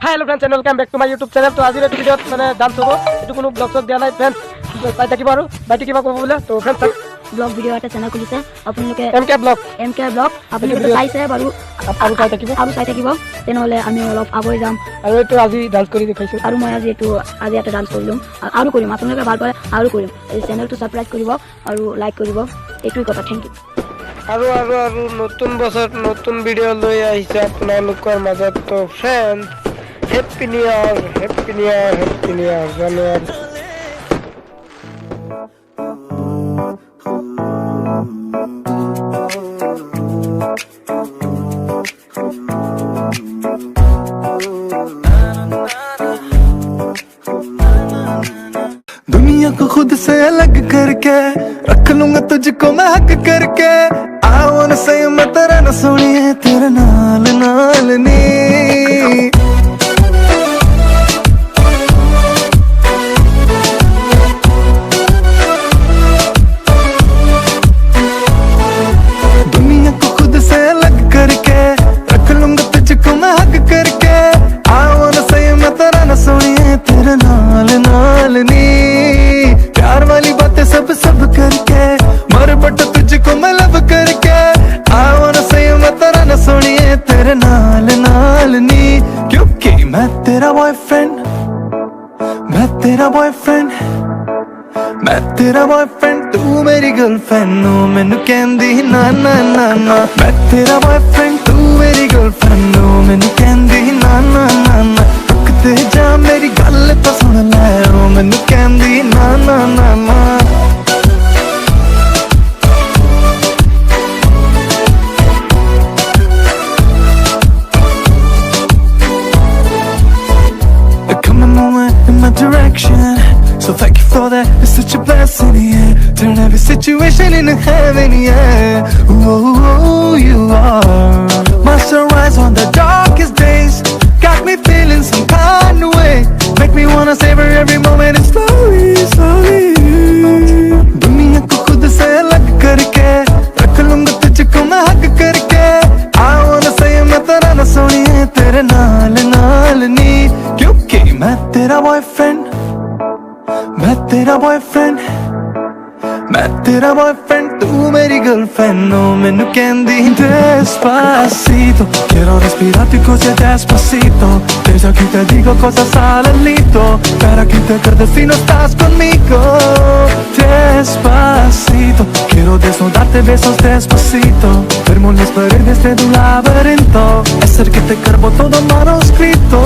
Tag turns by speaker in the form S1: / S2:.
S1: Hi hello friends and welcome back to my YouTube channel. तो आज ভিডিওত মানে dance হবো, এটু কোনো ব্লগ চক দিয়া নাই ফ্রেন্ডস। তাই থাকিব আৰু বাইটি কিবা কব বলে তো ফ্রেন্ডস
S2: ব্লগ ভিডিও এটা চ্যানেল খুলিছে আপোনালোকে
S1: এমকে ব্লগ
S2: আপোনালোকে চাইছে বাৰু
S1: আৰু চাই থাকিব
S2: তেনেহলে আমি অলপ আগুৱাই যাম
S1: আৰু এটো আজি ডান্স কৰি দেখাইছো
S2: আৰু মই আজি এটা ডান্স কৰিম আৰু কৰিম আপোনালোকে ভাল পালে আৰু কৰিম। এই চেনেলটো সাবস্ক্ৰাইব কৰিব আৰু লাইক কৰিব, এইটোই কথা। Thank you.
S1: আৰু নতুন বছৰ নতুন ভিডিও লৈ আহিছে আপোনালোকৰ মাজত। তো ফ্রেন্ডস হ্যাপি নিউ ইয়ার জানুয়ারি।
S3: दुनिया को खुद से अलग करके रख लूंगा तुझको मैं हक करके। I wanna say मैं तेरा न सुनिए तेरे नाल नाल नी। दुनिया को खुद से अलग करके रख लूंगा तुझको मैं हक करके। I wanna say मैं तेरा न सुनिए तेरे नाल नाल नी। प्यार वाली बातें सब करके मर बट तुझको मैं लब करके। I wanna say मैं तेरा न सुनिए तेरे नाल नाल नी। क्योंकि मैं तेरा बॉयफ्रेंड तू मेरी गर्लफ्रेंड नो मैनू कहंदी ना ना ना ना। मैं तेरा बॉयफ्रेंड तू मेरी गर्लफ्रेंड नो मैनू कहंदी ना ना ना ना। रुकते जा मेरी गल तो सुन ले ओ मैनू कहंदी ना ना ना ना। In my direction, so thank you for that. It's such a blessing, yeah. Turn every situation into heaven, yeah. Oh, you are my sunrise on the darkest days. Got me feeling some kind of way. Make me wanna savor every moment and slowly, slowly. दुनिया को खुद से अलग करके रख लूंगा तुझको मैं हक करके। I wanna say मैं तेरा न सुनिए तेरे नाल नाल नी। क्योंकि मैं तेरा बॉयफ्रेंड तू मेरी गर्लफ्रेंड नो मैनू कहंदी despacito. Quiero respirarte così despacito. Deja que te digo cosas al alito para que te acuerdes si no estás conmigo. Despacito, quiero desnudarte besos despacito. Firmo las paredes de tu laberinto, hacer que te carbo todo manuscrito.